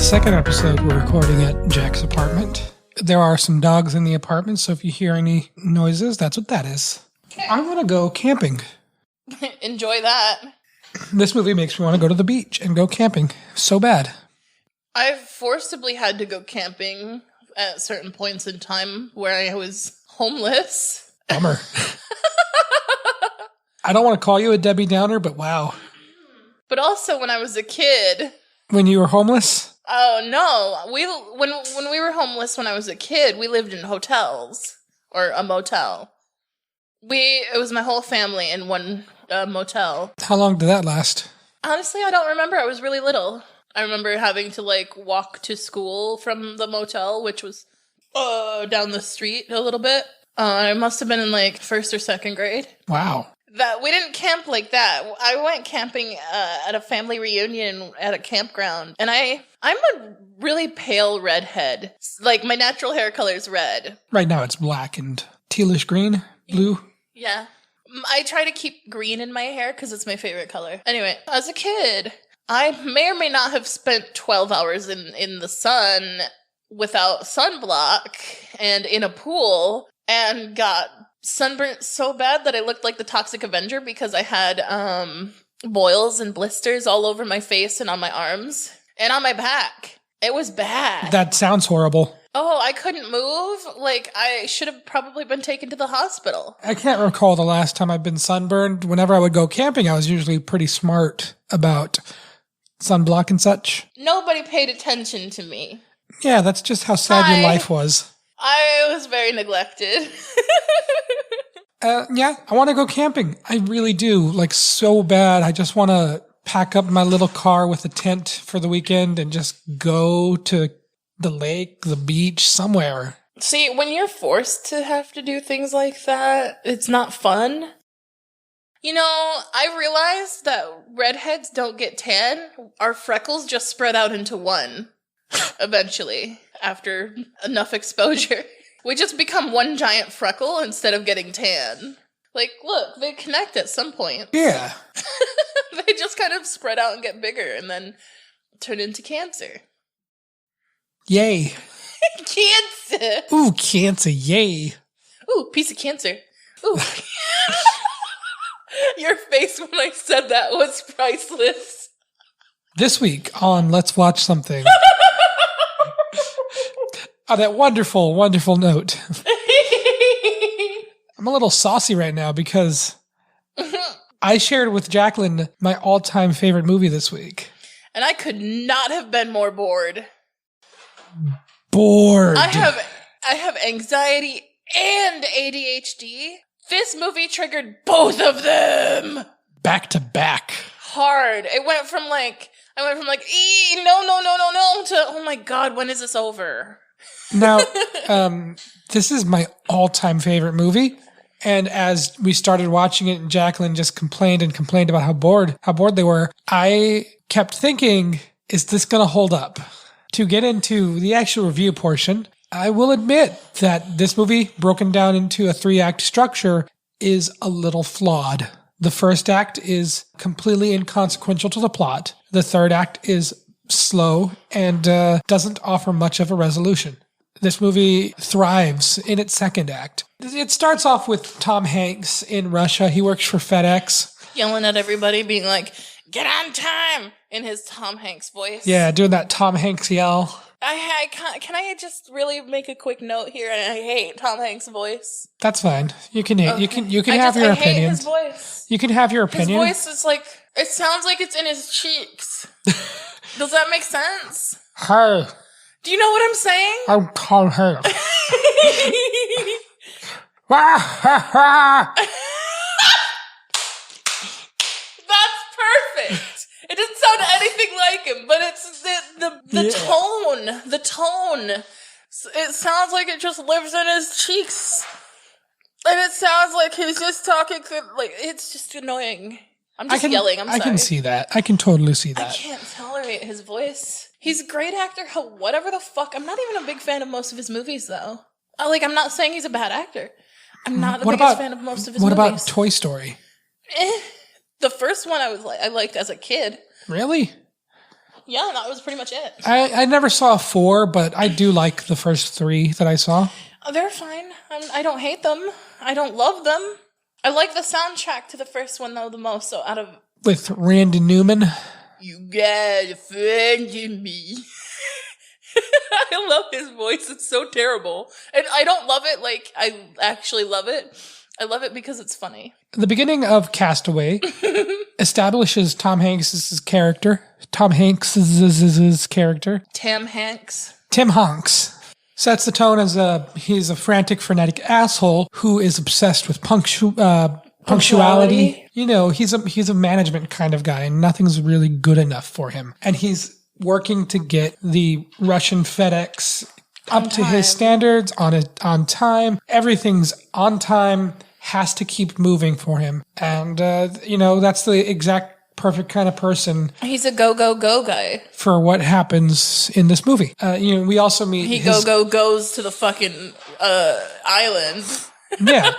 second episode we're recording at Jac's apartment. There are some dogs in the apartment, so if you hear any noises, that's what that is. I want to go camping. Enjoy that. This movie makes me want to go to the beach and go camping so bad. I've forcibly had to go camping at certain points in time where I was homeless. Bummer. I don't want to call you a Debbie Downer, but wow. But also when I was a kid. When you were homeless? Oh, no. When we were homeless when I was a kid, we lived in hotels. Or a motel. It was my whole family in one motel. How long did that last? Honestly, I don't remember. I was really little. I remember having to, walk to school from the motel, which was down the street a little bit. I must have been in, first or second grade. Wow. That we didn't camp like that. I went camping at a family reunion at a campground, and I'm a really pale redhead. My natural hair color is red. Right now it's black and tealish green, blue. Yeah. I try to keep green in my hair because it's my favorite color. Anyway, as a kid, I may or may not have spent 12 hours in the sun without sunblock and in a pool and got sunburnt so bad that I looked like the Toxic Avenger because I had boils and blisters all over my face and on my arms and on my back. It was bad. That sounds horrible. Oh, I couldn't move. I should have probably been taken to the hospital. I can't recall the last time I've been sunburned. Whenever I would go camping, I was usually pretty smart about sunblock and such. Nobody paid attention to me. Yeah, that's just how sad your life was. I was very neglected. Yeah, I want to go camping. I really do. So bad. I just want to pack up my little car with a tent for the weekend and just go to the lake, the beach, somewhere. See, when you're forced to have to do things like that, it's not fun. You know, I realized that redheads don't get tan. Our freckles just spread out into one, eventually, after enough exposure. We just become one giant freckle instead of getting tan. Look, they connect at some point. Yeah. They just kind of spread out and get bigger and then turn into cancer. Yay. Cancer! Ooh, cancer, yay. Ooh, piece of cancer. Ooh. Your face when I said that was priceless. This week on Let's Watch Something. On that wonderful, wonderful note. I'm a little saucy right now because I shared with Jacqueline my all-time favorite movie this week. And I could not have been more bored. Bored. I have anxiety and ADHD. This movie triggered both of them. Back to back. Hard. It went from no, to, oh my God, when is this over? Now, this is my all-time favorite movie. And as we started watching it and Jacqueline just complained about how bored they were, I kept thinking, is this going to hold up? To get into the actual review portion, I will admit that this movie, broken down into a 3-act structure, is a little flawed. The first act is completely inconsequential to the plot. The third act is slow and doesn't offer much of a resolution. This movie thrives in its second act. It starts off with Tom Hanks in Russia. He works for FedEx. Yelling at everybody, being like, get on time, in his Tom Hanks voice. Yeah, doing that Tom Hanks yell. Can I just really make a quick note here? I hate Tom Hanks' voice. That's fine. You can have your opinion. I hate his voice. You can have your opinion. His voice is it sounds like it's in his cheeks. Does that make sense? Hey. Do you know what I'm saying? I'm Tom Hanks. That's perfect. It doesn't sound anything like him, but it's the tone. It sounds like it just lives in his cheeks. And it sounds like he's just talking it's just annoying. I'm just yelling, I'm sorry. I can see that. I can totally see that. I can't tolerate his voice. He's a great actor, whatever the fuck. I'm not even a big fan of most of his movies, though. I'm not saying he's a bad actor. I'm not the biggest fan of most of his movies. What about Toy Story? The first one I liked as a kid. Really? yeah, that was pretty much it. I never saw 4, but I do like the first 3 that I saw. They're fine. I don't hate them. I don't love them. I like the soundtrack to the first one, though, the most. So out of... With Randy Newman. You got a friend in me. I love his voice. It's so terrible. And I don't love it like I actually love it. I love it because it's funny. The beginning of Castaway establishes Tom Hanks' character. Tom Hanks' character. Tim Hanks. Tim Hanks. Sets the tone as he's a frantic, frenetic asshole who is obsessed with punctuality. You know, he's a management kind of guy, and nothing's really good enough for him. And he's working to get the Russian FedEx up to his standards on time. Everything's on time, has to keep moving for him. And, that's the exact perfect kind of person. He's a go guy. For what happens in this movie. We also meet... He goes to the fucking island. Yeah.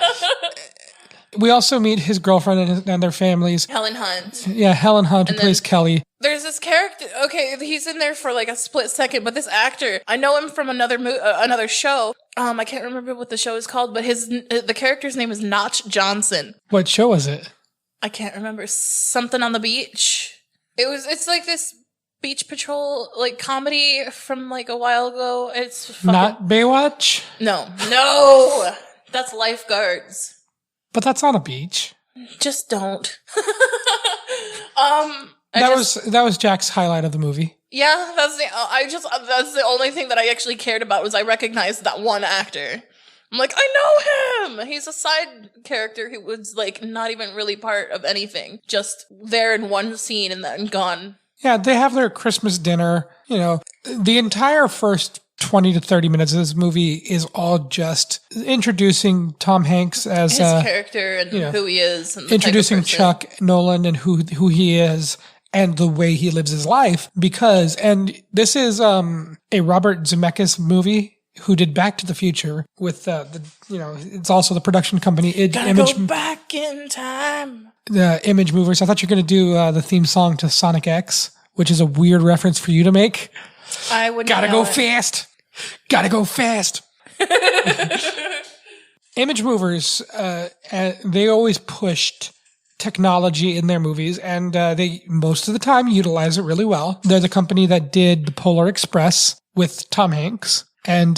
We also meet his girlfriend and their families. Helen Hunt. Yeah, Helen Hunt, who plays Kelly. There's this character. Okay, he's in there for like a split second, but this actor, I know him from another show. I can't remember what the show is called, but the character's name is Notch Johnson. What show is it? I can't remember. Something on the beach. It's like this Beach Patrol like comedy from like a while ago. It's fucking... Not Baywatch? No. That's Lifeguards. But that's on a beach. Just don't. That was Jack's highlight of the movie. Yeah, that's the only thing that I actually cared about was I recognized that one actor. I'm like, I know him! He's a side character who was, like, not even really part of anything. Just there in one scene and then gone. Yeah, they have their Christmas dinner. You know, the entire first 20 to 30 minutes of this movie is all just introducing Tom Hanks as... his character and who he is. And introducing Chuck Nolan and who he is and the way he lives his life. And this is a Robert Zemeckis movie, who did Back to the Future with it's also the production company Go back in time. The Image Movers. I thought you were going to do the theme song to Sonic X, which is a weird reference for you to make. I would Gotta go fast. Gotta go fast. Image Movers, they always pushed technology in their movies, and they most of the time utilize it really well. They're the company that did the Polar Express with Tom Hanks. And,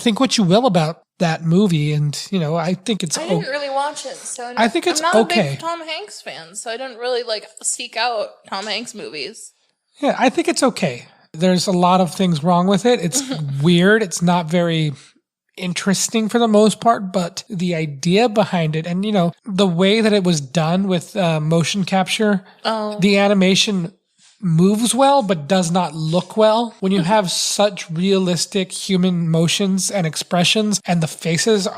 think what you will about that movie. And, I think it's... I didn't really watch it, so I think it's I'm not okay. a big Tom Hanks fan, so I didn't really, seek out Tom Hanks movies. Yeah, I think it's okay. There's a lot of things wrong with it. It's weird. It's not very interesting for the most part, but the idea behind it and, the way that it was done with motion capture, the animation moves well, but does not look well. When you have such realistic human motions and expressions and the faces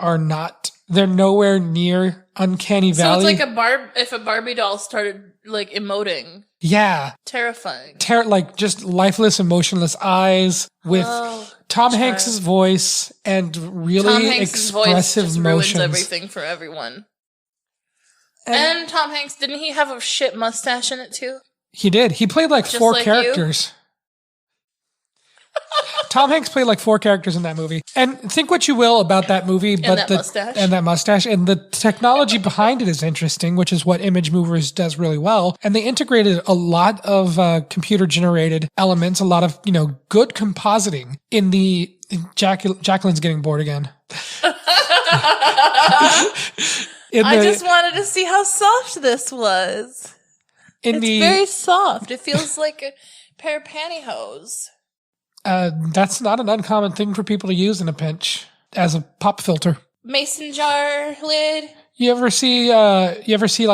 they're nowhere near Uncanny Valley. So it's like if a Barbie doll started emoting. Yeah. Terrifying. Just lifeless and motionless eyes with Tom Hanks' voice and really expressive voice motions. Ruins everything for everyone. And Tom Hanks, didn't he have a shit mustache in it too? He did. He played Just 4 like characters. Tom Hanks played 4 characters in that movie. And think what you will about that movie, but that mustache and the technology behind it is interesting, which is what Image Movers does really well. And they integrated a lot of computer generated elements, a lot of good compositing in the. Jacqueline's getting bored again. I just wanted to see how soft this was. It's very soft. It feels like a pair of pantyhose. That's not an uncommon thing for people to use in a pinch as a pop filter. Mason jar lid. You ever see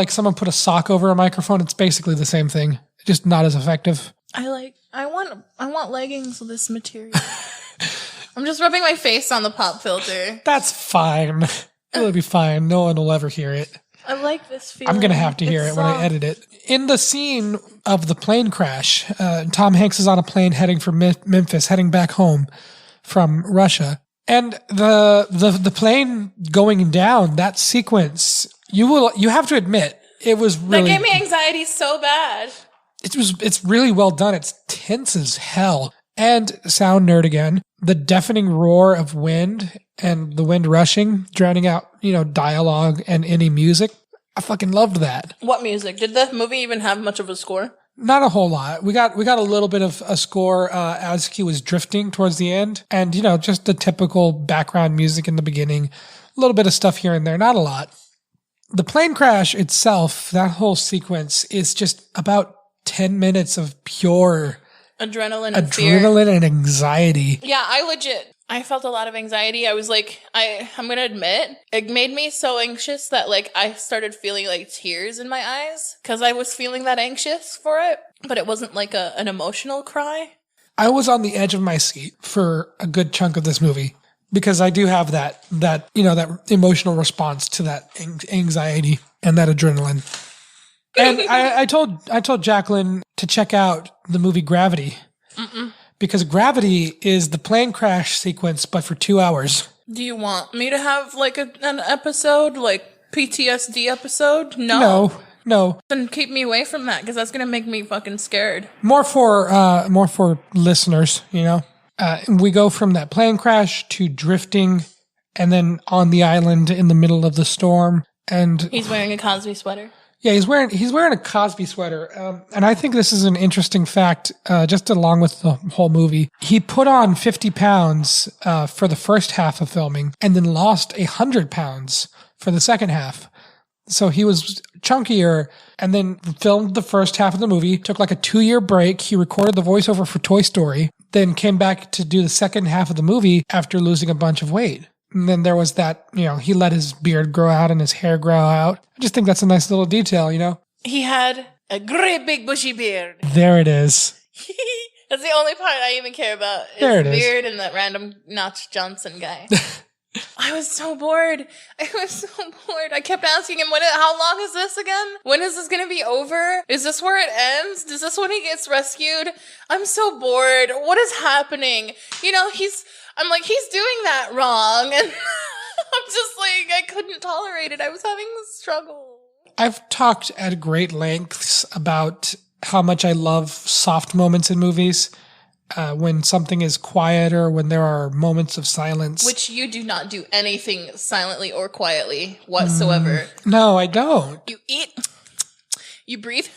someone put a sock over a microphone? It's basically the same thing, just not as effective. I want leggings with this material. I'm just rubbing my face on the pop filter. That's fine. It'll be fine. No one will ever hear it. I like this feeling. I'm going to have to hear it when I edit it. In the scene of the plane crash, Tom Hanks is on a plane heading for Memphis, heading back home from Russia. And the plane going down, that sequence, you have to admit, it was really... That gave me anxiety so bad. It's really well done. It's tense as hell. And sound nerd again, the deafening roar of wind and the wind rushing, drowning out, dialogue and any music. I fucking loved that. What music? Did the movie even have much of a score? Not a whole lot. We got a little bit of a score as he was drifting towards the end, and just the typical background music in the beginning. A little bit of stuff here and there, not a lot. The plane crash itself, that whole sequence, is just about 10 minutes of pure adrenaline and anxiety. Yeah, I felt a lot of anxiety. I was like, I'm going to admit, it made me so anxious that I started feeling tears in my eyes because I was feeling that anxious for it, but it wasn't an emotional cry. I was on the edge of my seat for a good chunk of this movie because I do have that emotional response to that anxiety and that adrenaline. And I told Jacqueline to check out the movie Gravity. Because Gravity is the plane crash sequence, but for 2 hours. Do you want me to have an episode, PTSD episode? No. Then keep me away from that because that's gonna make me fucking scared. More for listeners, we go from that plane crash to drifting, and then on the island in the middle of the storm, and he's wearing a Cosby sweater. Yeah, he's wearing a Cosby sweater, and I think this is an interesting fact, just along with the whole movie. He put on 50 pounds for the first half of filming, and then lost 100 pounds for the second half. So he was chunkier, and then filmed the first half of the movie, took a 2-year break. He recorded the voiceover for Toy Story, then came back to do the second half of the movie after losing a bunch of weight. And then there was that, he let his beard grow out and his hair grow out. I just think that's a nice little detail, He had a great big bushy beard. There it is. That's the only part I even care about. His beard and that random Notch Johnson guy. I was so bored. I kept asking him, how long is this again? When is this going to be over? Is this where it ends? Is this when he gets rescued? I'm so bored. What is happening? He's doing that wrong. And I'm just I couldn't tolerate it. I was having a struggle. I've talked at great lengths about how much I love soft moments in movies. When something is quiet or when there are moments of silence. Which you do not do anything silently or quietly whatsoever. No, I don't. You eat. You breathe.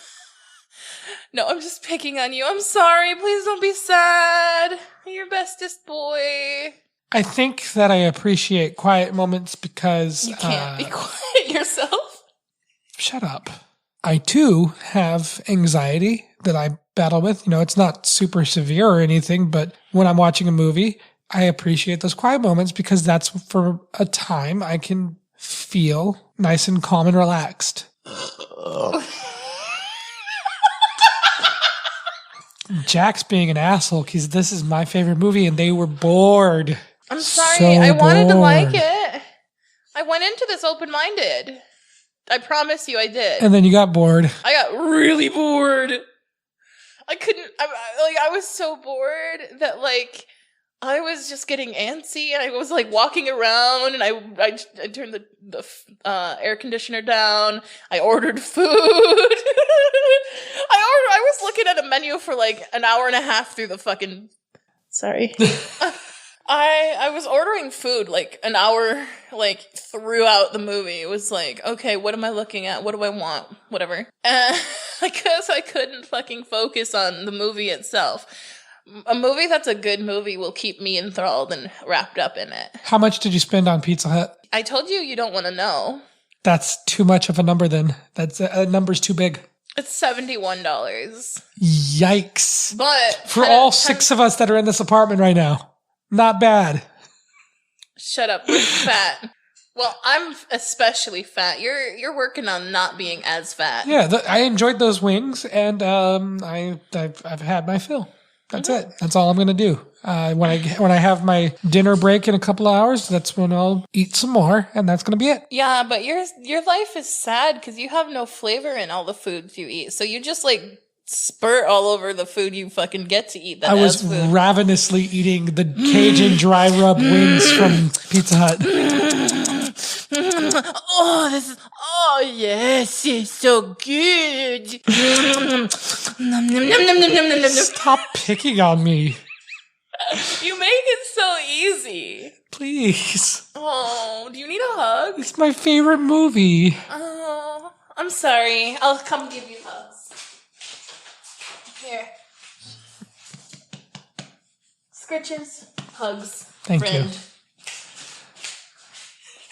No, I'm just picking on you. I'm sorry. Please don't be sad. You're bestest boy. I think that I appreciate quiet moments because... You can't be quiet yourself. Shut up. I, too, have anxiety that I battle with. It's not super severe or anything, but when I'm watching a movie, I appreciate those quiet moments because that's for a time I can feel nice and calm and relaxed. Jack's being an asshole because this is my favorite movie and they were bored. I'm sorry. I wanted to like it. I went into this open-minded. I promise you I did. And then you got bored. I got really bored. I was so bored that I was just getting antsy and I was walking around and I turned the air conditioner down. I ordered food. I was looking at a menu for an hour and a half through the fucking... Sorry. I was ordering food an hour throughout the movie. It was okay, what am I looking at? What do I want? Whatever. Because I couldn't fucking focus on the movie itself. A movie that's a good movie will keep me enthralled and wrapped up in it. How much did you spend on Pizza Hut? I told you don't want to know. That's too much of a number then. That's a number's too big. It's $71. Yikes. But for all 6 of us that are in this apartment right now. Not bad. Shut up. We're fat. Well, I'm especially fat. You're working on not being as fat. Yeah, I enjoyed those wings, and I've had my fill. That's it. That's all I'm gonna do. When I have my dinner break in a couple of hours, that's when I'll eat some more, and that's gonna be it. Yeah, but your life is sad because you have no flavor in all the foods you eat. So you just spurt all over the food you fucking get to eat. I was ravenously eating the Cajun dry rub wings from Pizza Hut. Oh, yes, it's so good. Nom, Stop picking on me. You make it so easy. Please. Oh, do you need a hug? It's my favorite movie. Oh, I'm sorry. I'll come give you hugs. Here. Scritches. Hugs. Thank friend. you.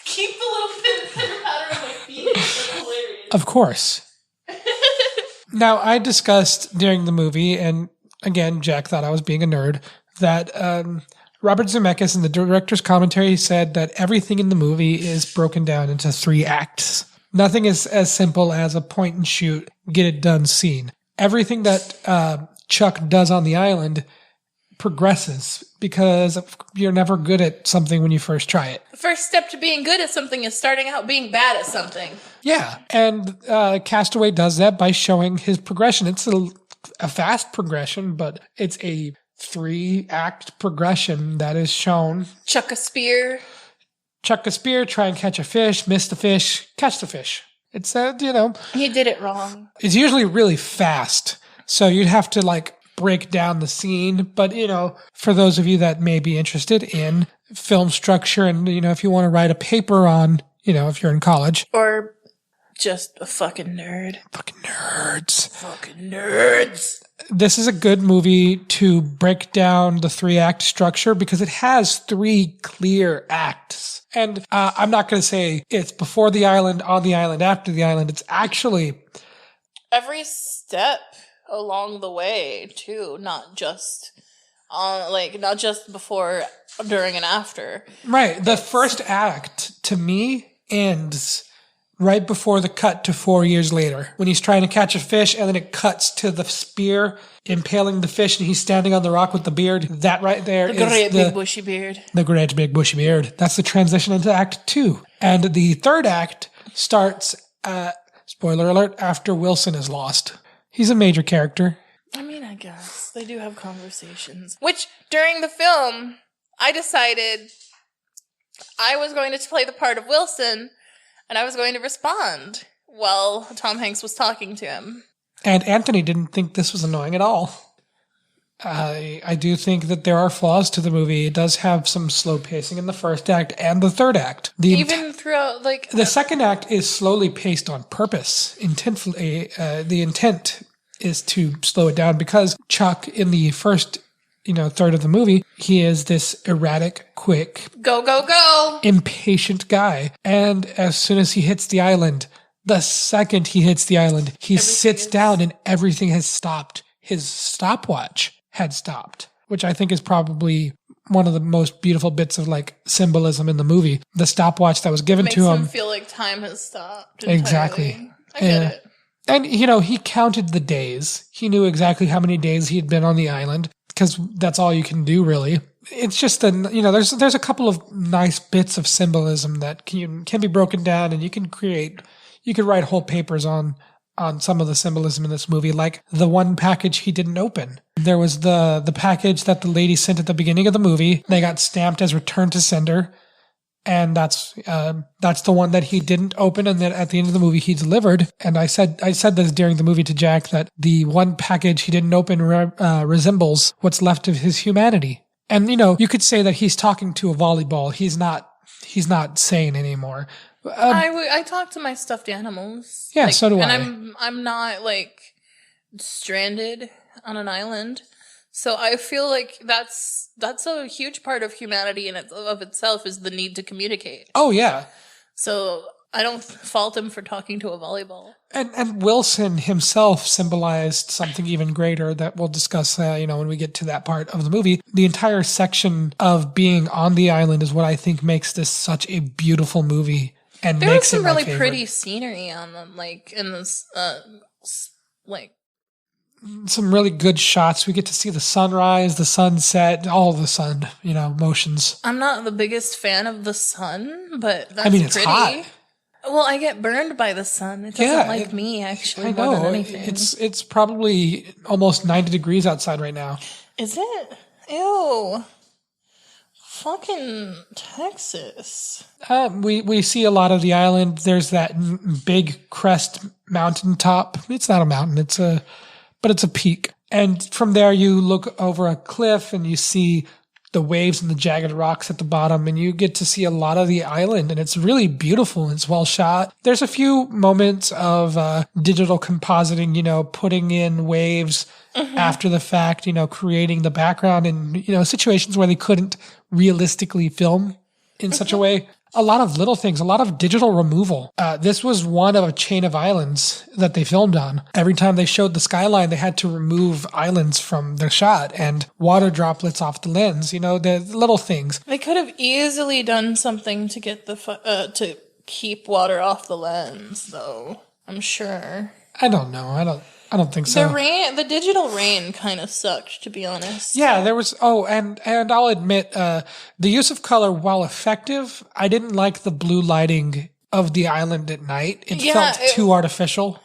Keep the little pitter patter of my feet. That's hilarious. Of course. Now, I discussed during the movie, and again, Jack thought I was being a nerd, that Robert Zemeckis in the director's commentary said that everything in the movie is broken down into 3 acts. Nothing is as simple as a point and shoot, get it done scene. Everything that Chuck does on the island progresses because you're never good at something when you first try it. The first step to being good at something is starting out being bad at something. Yeah, and Castaway does that by showing his progression. It's a fast progression, but it's a 3-act progression that is shown. Chuck a spear, try and catch a fish, miss the fish, catch the fish. It's, he did it wrong. It's usually really fast, so you'd have to, break down the scene. But, for those of you that may be interested in film structure and, if you want to write a paper on, if you're in college. Or just a fucking nerd. Fucking nerds. Fucking nerds. This is a good movie to break down the 3-act structure because it has 3 clear acts. And I'm not going to say it's before the island, on the island, after the island. It's actually every step along the way too, not just not just before, during, and after. Right. The first act to me ends right before the cut to 4 years later when he's trying to catch a fish and then it cuts to the spear impaling the fish and he's standing on the rock with the beard. That right there is big bushy beard. The great big bushy beard. That's the transition into Act 2. And the third act starts, spoiler alert, after Wilson is lost. He's a major character. I mean, I guess. They do have conversations. Which, during the film, I decided I was going to play the part of Wilson and I was going to respond while Tom Hanks was talking to him. And Anthony didn't think this was annoying at all. I do think that there are flaws to the movie. It does have some slow pacing in the first act and the third act. Even throughout, the second act is slowly paced on purpose. Intentfully, the intent is to slow it down because Chuck, in the first, third of the movie, he is this erratic, quick, go, impatient guy. And as soon as he hits the island, the second he hits the island, he sits down and everything has stopped. His stopwatch had stopped, which I think is probably one of the most beautiful bits of symbolism in the movie. The stopwatch that was given to him. Makes him feel like time has stopped. Entirely. Exactly. I get it. And, he counted the days. He knew exactly how many days he had been on the island because that's all you can do, really. It's just there's a couple of nice bits of symbolism that can be broken down and you could write whole papers on some of the symbolism in this movie, like the one package he didn't open. There was the package that the lady sent at the beginning of the movie. They got stamped as return to sender. And that's the one that he didn't open, and then at the end of the movie he delivered. And I said this during the movie to Jack that the one package he didn't open resembles what's left of his humanity. And you could say that he's talking to a volleyball. He's not sane anymore. I talk to my stuffed animals. Yeah, so do I. And I'm not stranded on an island. So I feel like that's a huge part of humanity in of itself is the need to communicate. Oh, yeah. So I don't fault him for talking to a volleyball. And Wilson himself symbolized something even greater that we'll discuss, when we get to that part of the movie. The entire section of being on the island is what I think makes this such a beautiful movie and there makes was some it my really favorite. pretty scenery on them, in this, some really good shots. We get to see the sunrise, the sunset, all the sun, motions. I'm not the biggest fan of the sun, but that's it's pretty. hot. Well, I get burned by the sun. It doesn't like me, actually, I know. more than anything. It's probably almost 90 degrees outside right now. Is it? Ew. Fucking Texas. We see a lot of the island. There's that big crest mountaintop. It's not a mountain. But it's a peak. And from there, you look over a cliff and you see the waves and the jagged rocks at the bottom, and you get to see a lot of the island, and it's really beautiful and it's well shot. There's a few moments of digital compositing, putting in waves after the fact, creating the background in, situations where they couldn't realistically film in such a way. A lot of little things, a lot of digital removal. This was one of a chain of islands that they filmed on. Every time they showed the skyline, they had to remove islands from their shot and water droplets off the lens, the little things. They could have easily done something to get to keep water off the lens, though. I'm sure. I don't know. I don't think so. The digital rain kind of sucked, to be honest. Yeah, there was. Oh, and I'll admit, the use of color, while effective, I didn't like the blue lighting of the island at night. It felt too artificial.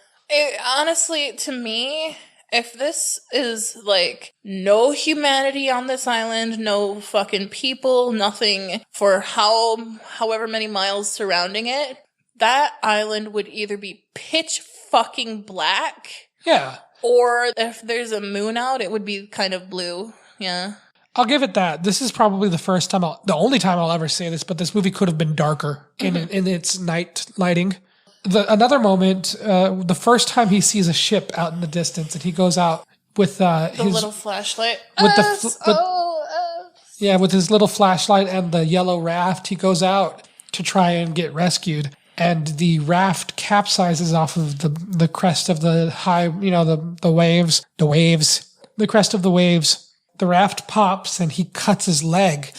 Honestly, to me, if this is like no humanity on this island, no fucking people, nothing for however many miles surrounding it, that island would either be pitch fucking black. Yeah. Or if there's a moon out, it would be kind of blue. Yeah. I'll give it that. This is probably the only time I'll ever say this, but this movie could have been darker in its night lighting. Another moment, the first time he sees a ship out in the distance, and he goes out with his little flashlight. With his little flashlight and the yellow raft, he goes out to try and get rescued. And the raft capsizes off of the crest of the high, the waves, the crest of the waves. The raft pops and he cuts his leg.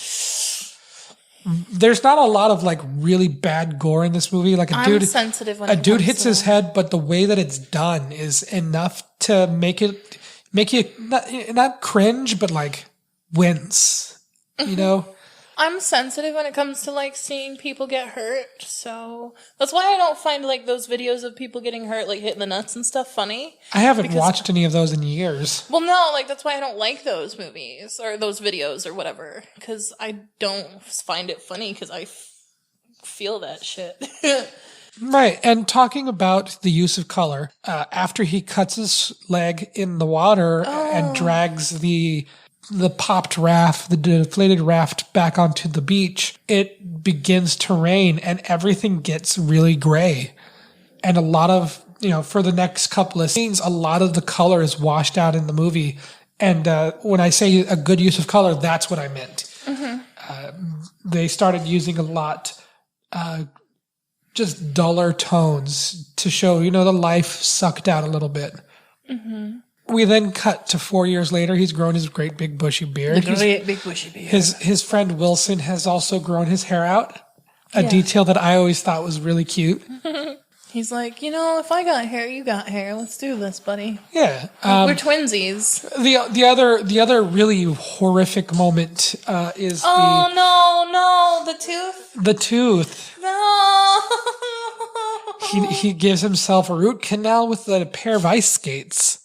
There's not a lot of like really bad gore in this movie. Like I'm sensitive when a dude hits his head, but the way that it's done is enough to make you not cringe, but like wince, I'm sensitive when it comes to like seeing people get hurt, so that's why I don't find like those videos of people getting hurt, like hitting the nuts and stuff, funny. I haven't watched any of those in years. Well, no, like that's why I don't like those movies or those videos or whatever, because I don't find it funny because I feel that shit. Right, and talking about the use of color, after he cuts his leg in the water and drags the popped raft, the deflated raft back onto the beach, it begins to rain and everything gets really gray. And a lot of, for the next couple of scenes, a lot of the color is washed out in the movie. And when I say a good use of color, that's what I meant. They started using a lot, just duller tones to show, the life sucked out a little bit. We then cut to 4 years later. He's grown his great big bushy beard. Big bushy beard. His friend Wilson has also grown his hair out. A detail that I always thought was really cute. He's like, if I got hair, you got hair. Let's do this, buddy. Yeah. We're twinsies. The other really horrific moment is the tooth. The tooth. No. He gives himself a root canal with a pair of ice skates.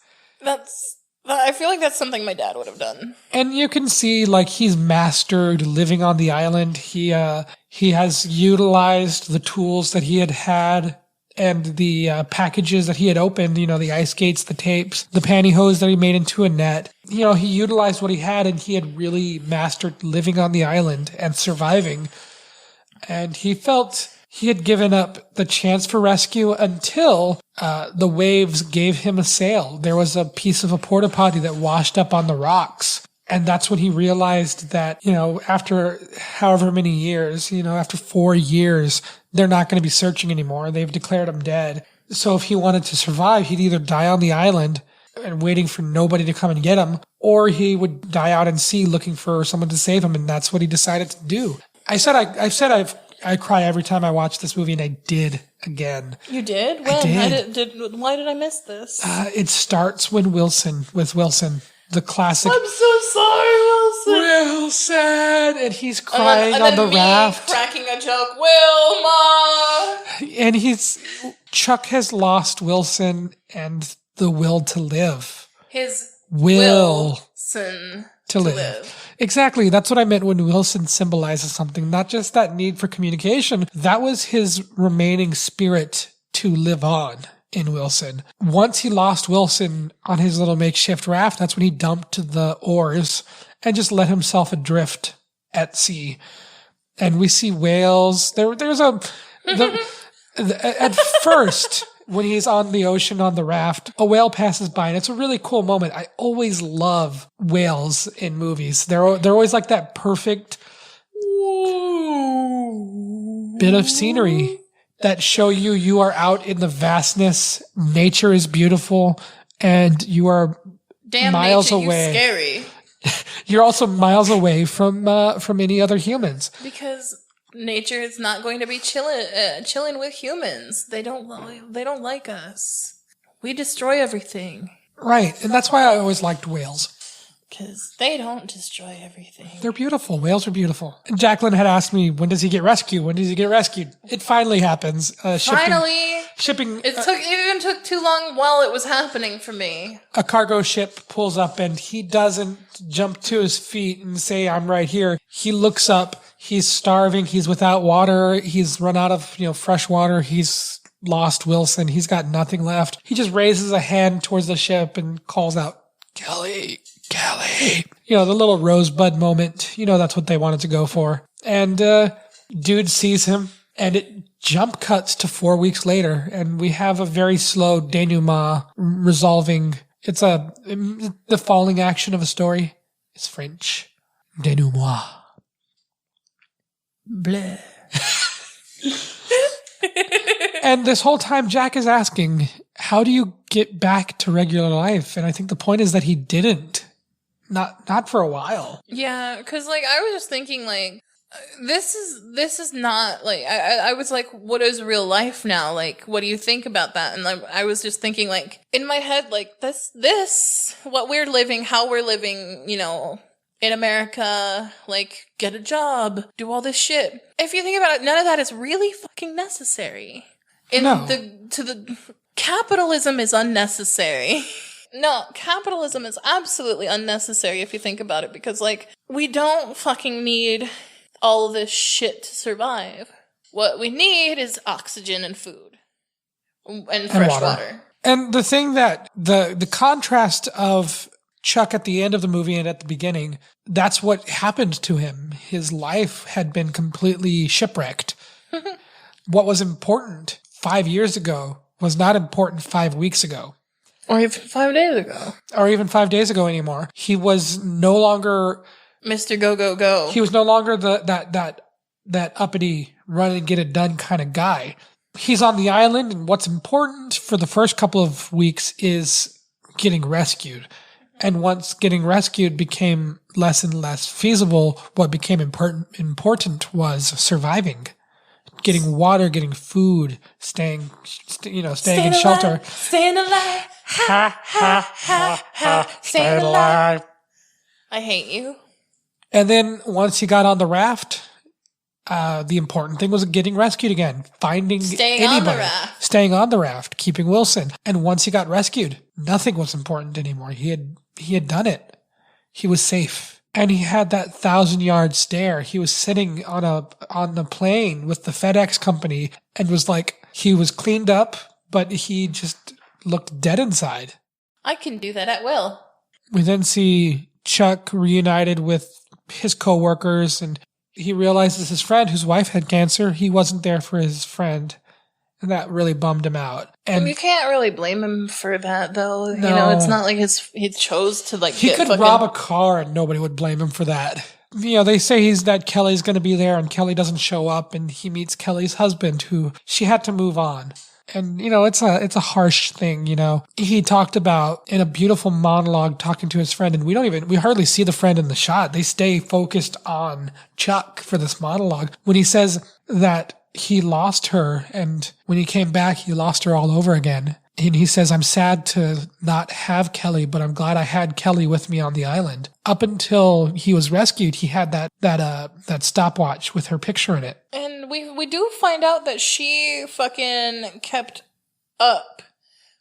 I feel like that's something my dad would have done. And you can see, like, he's mastered living on the island. He has utilized the tools that he had and the packages that he had opened, the ice skates, the tapes, the pantyhose that he made into a net. He utilized what he had, and he had really mastered living on the island and surviving. And he felt he had given up the chance for rescue until the waves gave him a sail. There was a piece of a porta potty that washed up on the rocks. And that's when he realized that, after however many years, after 4 years, they're not going to be searching anymore. They've declared him dead. So if he wanted to survive, he'd either die on the island and waiting for nobody to come and get him, or he would die out at sea looking for someone to save him. And that's what he decided to do. I cry every time I watch this movie, and I did again. You did? When? I did. Why did I miss this? It starts with Wilson, the classic. I'm so sorry, Wilson! And he's crying on the raft. Cracking a joke, Wilma! And Chuck has lost Wilson and the will to live. His Wilson to live. Exactly. That's what I meant when Wilson symbolizes something. Not just that need for communication. That was his remaining spirit to live on in Wilson. Once he lost Wilson on his little makeshift raft, that's when he dumped the oars and just let himself adrift at sea. And we see whales. At first, when he's on the ocean on the raft, a whale passes by, and it's a really cool moment. I always love whales in movies. They're always like that perfect bit of scenery that show you are out in the vastness. Nature is beautiful, and you are miles away. Scary. You're also miles away from any other humans. Because nature is not going to be chilling with humans. They don't like us. We destroy everything. Right, and that's why I always liked whales. Because they don't destroy everything. They're beautiful. Whales are beautiful. And Jacqueline had asked me, when does he get rescued? When does he get rescued? It finally happens. Shipping. It even took too long while it was happening for me. A cargo ship pulls up, and he doesn't jump to his feet and say, I'm right here. He looks up. He's starving. He's without water. He's run out of, fresh water. He's lost Wilson. He's got nothing left. He just raises a hand towards the ship and calls out, Kelly. The little rosebud moment. That's what they wanted to go for. And dude sees him, and it jump cuts to 4 weeks later, and we have a very slow denouement resolving. It's the falling action of a story. It's French. Denouement. Bleh. And this whole time, Jack is asking, how do you get back to regular life? And I think the point is that he didn't. Not for a while. Yeah, because I was just thinking this is not I was like, what is real life now? What do you think about that? And I was just thinking in my head this what we're living, how we're living, in America, get a job, do all this shit. If you think about it, none of that is really fucking necessary. Capitalism is unnecessary. No, capitalism is absolutely unnecessary if you think about it, because we don't fucking need all of this shit to survive. What we need is oxygen and food and fresh water. And the thing that the contrast of Chuck at the end of the movie and at the beginning, that's what happened to him. His life had been completely shipwrecked. What was important 5 years ago was not important 5 weeks ago. Or even 5 days ago. Or even 5 days ago anymore. He was no longer Mr. Go, Go, Go. He was no longer that uppity run and get it done kind of guy. He's on the island, and what's important for the first couple of weeks is getting rescued. And once getting rescued became less and less feasible, what became important was surviving. Getting water, getting food, staying in shelter. Staying alive. Ha, ha, ha, ha. Staying alive. I hate you. And then once he got on the raft, the important thing was getting rescued again. Staying on the raft, keeping Wilson. And once he got rescued, nothing was important anymore. He had done it. He was safe. And he had that 1,000-yard stare. He was sitting on the plane with the FedEx company and was he was cleaned up, but he just looked dead inside. I can do that at will. We then see Chuck reunited with his coworkers, and he realizes his friend whose wife had cancer, he wasn't there for his friend. And that really bummed him out. And you can't really blame him for that, though. No. It's not like he chose to He could rob a car and nobody would blame him for that. They say that Kelly's going to be there, and Kelly doesn't show up, and he meets Kelly's husband, who she had to move on. And, it's a harsh thing, He talked about in a beautiful monologue talking to his friend, and we hardly see the friend in the shot. They stay focused on Chuck for this monologue. When he says that he lost her, and when he came back, he lost her all over again. And he says, I'm sad to not have Kelly, but I'm glad I had Kelly with me on the island. Up until he was rescued, he had that stopwatch with her picture in it. And we do find out that she fucking kept up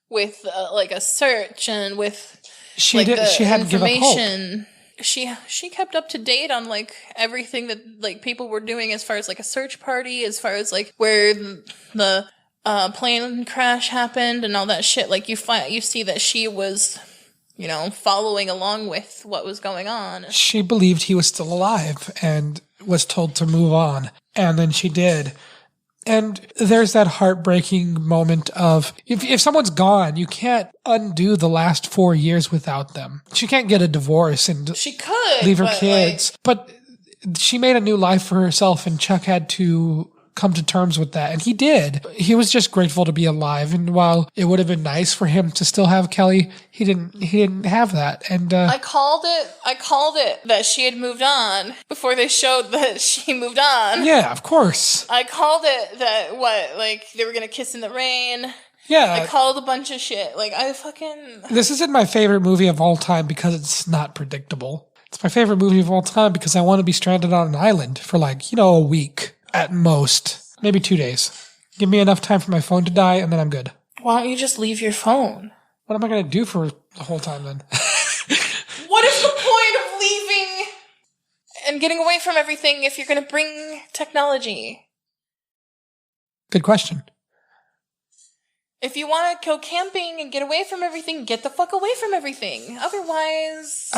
with a search and with she hadn't given up hope. She kept up to date on everything that people were doing as far as a search party, as far as where the plane crash happened and all that shit, like you see that she was, following along with what was going on. She believed he was still alive and was told to move on. And then she did. And there's that heartbreaking moment of if someone's gone, you can't undo the last 4 years without them. She can't get a divorce and she could leave her kids. But she made a new life for herself, and Chuck had to come to terms with that. And he did. He was just grateful to be alive. And while it would have been nice for him to still have Kelly, he didn't have that. And I called it that she had moved on before they showed that she moved on. Yeah, of course. I called it that they were gonna kiss in the rain. Yeah. I called a bunch of shit. This isn't my favorite movie of all time because it's not predictable. It's my favorite movie of all time because I want to be stranded on an island for a week. At most. Maybe 2 days. Give me enough time for my phone to die, and then I'm good. Why don't you just leave your phone? What am I going to do for the whole time, then? What is the point of leaving and getting away from everything if you're going to bring technology? Good question. If you want to go camping and get away from everything, get the fuck away from everything. Otherwise...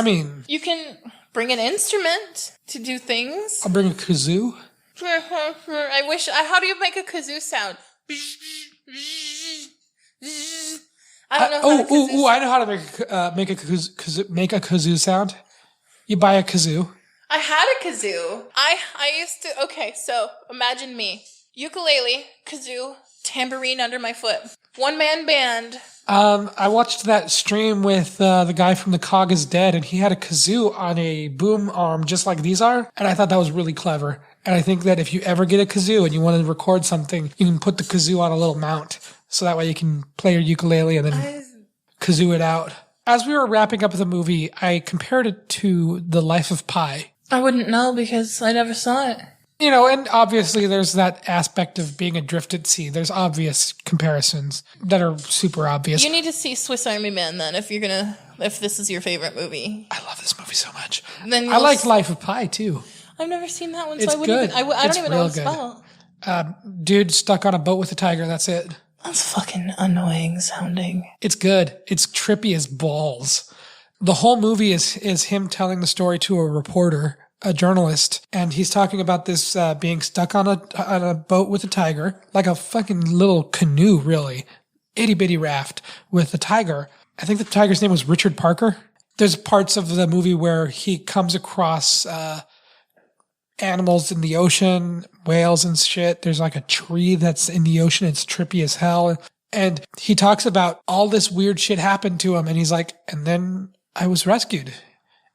you can bring an instrument to do things. I'll bring a kazoo. I wish. How do you make a kazoo sound? I don't know. I know how to make a kazoo sound. You buy a kazoo. I had a kazoo. I used to. Okay, so imagine me: ukulele, kazoo, tambourine under my foot, one-man band. I watched that stream with the guy from The Cog is Dead, and he had a kazoo on a boom arm just like these are, and I thought that was really clever. And I think that if you ever get a kazoo and you want to record something, you can put the kazoo on a little mount, so that way you can play your ukulele and then kazoo it out. As we were wrapping up the movie, I compared it to The Life of Pi. I wouldn't know because I never saw it. And obviously there's that aspect of being adrift at sea. There's obvious comparisons that are super obvious. You need to see Swiss Army Man then if this is your favorite movie. I love this movie so much. Then I like Life of Pi too. I've never seen that one, so I wouldn't even, I don't even know what it's about. Dude stuck on a boat with a tiger, that's it. That's fucking annoying sounding. It's good. It's trippy as balls. The whole movie is him telling the story to a reporter, a journalist, and he's talking about this being stuck on a boat with a tiger, like a fucking little canoe, really. Itty bitty raft with a tiger. I think the tiger's name was Richard Parker. There's parts of the movie where he comes across animals in the ocean, whales and shit. There's like a tree that's in the ocean. It's trippy as hell. And he talks about all this weird shit happened to him. And he's like, and then I was rescued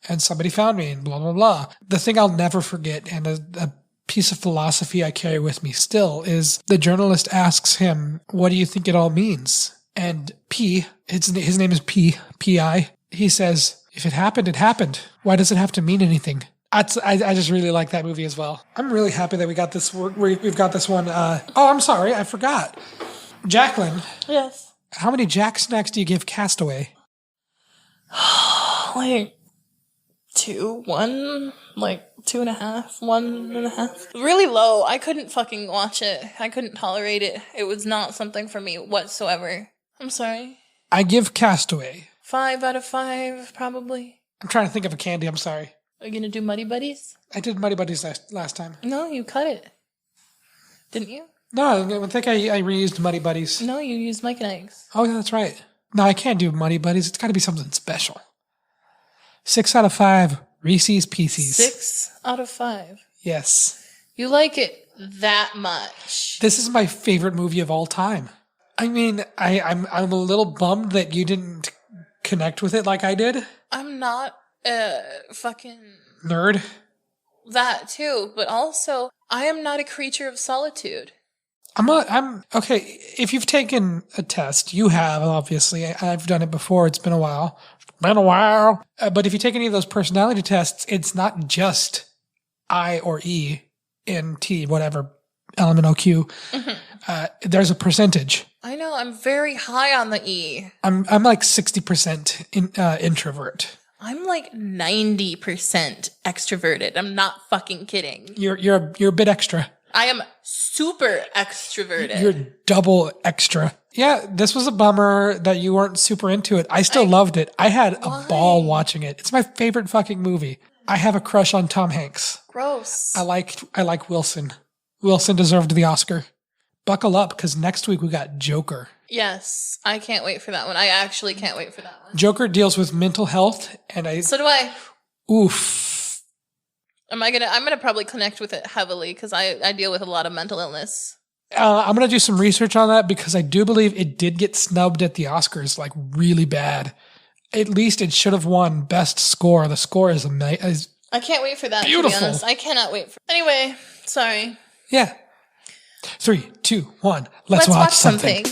and somebody found me and blah, blah, blah. The thing I'll never forget, and a piece of philosophy I carry with me still, is the journalist asks him, what do you think it all means? And P, his name is P.I. He says, if it happened, it happened. Why does it have to mean anything? I just really like that movie as well. I'm really happy that we got this. We've got this one. I'm sorry, I forgot. Jacqueline. Yes. How many Jack snacks do you give Castaway? Like 2, 1, like 2.5, 1.5. Really low. I couldn't fucking watch it. I couldn't tolerate it. It was not something for me whatsoever. I'm sorry. I give Castaway 5 out of 5, probably. I'm trying to think of a candy. I'm sorry. Are you gonna do Muddy Buddies? I did Muddy Buddies last time. No, you cut it. Didn't you? No, I think I reused Muddy Buddies. No, you used Mike and Eggs. Oh, yeah, that's right. No, I can't do Muddy Buddies. It's got to be something special. 6 out of 5 Reese's Pieces. 6 out of 5. Yes. You like it that much. This is my favorite movie of all time. I mean, I'm a little bummed that you didn't connect with it like I did. I'm not fucking nerd. That too, but also I am not a creature of solitude. I'm okay. If you've taken a test, you have, obviously. I've done it before. It's been a while. But if you take any of those personality tests, it's not just I or E in T, whatever, element OQ. Mm-hmm. There's a percentage. I know. I'm very high on the E. I'm like 60% introvert. I'm like 90% extroverted. I'm not fucking kidding. You're a bit extra. I am super extroverted. You're double extra. Yeah, this was a bummer that you weren't super into it. I still loved it. I had a ball watching it. It's my favorite fucking movie. I have a crush on Tom Hanks. Gross. I like Wilson. Wilson deserved the Oscar. Buckle up, because next week we got Joker. Yes, I can't wait for that one. I actually can't wait for that one. Joker deals with mental health, and So do I. Oof. I'm gonna probably connect with it heavily because I deal with a lot of mental illness. I'm going to do some research on that because I do believe it did get snubbed at the Oscars, like really bad. At least it should have won Best Score. The score is amazing. I can't wait for that, Beautiful. to be honest. I cannot wait for. Anyway, sorry. Yeah. 3, 2, 1. Let's watch something.